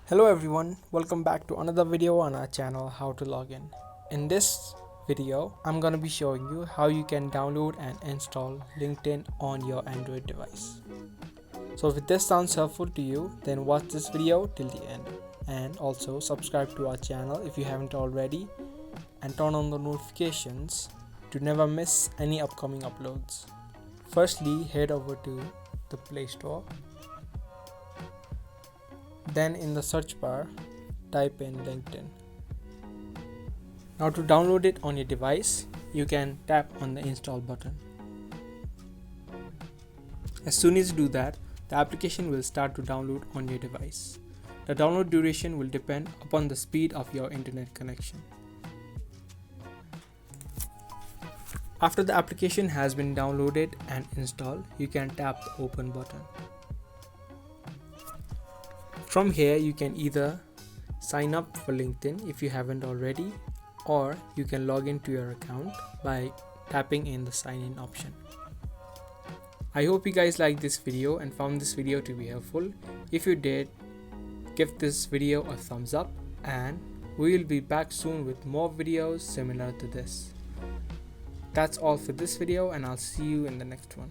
Hello everyone, welcome back to another video on our channel How to Login. In this video, I'm gonna be showing you how you can download and install LinkedIn on your Android device. So if this sounds helpful to you, then watch this video till the end. And also subscribe to our channel if you haven't already and turn on the notifications to never miss any upcoming uploads. Firstly, head over to the Play Store. Then in the search bar, type in LinkedIn. Now to download it on your device, you can tap on the install button. As soon as you do that, the application will start to download on your device. The download duration will depend upon the speed of your internet connection. After the application has been downloaded and installed, you can tap the open button. From here, you can either sign up for LinkedIn if you haven't already, or you can log into your account by tapping in the sign in option. I hope you guys liked this video and found this video to be helpful. If you did, give this video a thumbs up, and we will be back soon with more videos similar to this. That's all for this video, and I'll see you in the next one.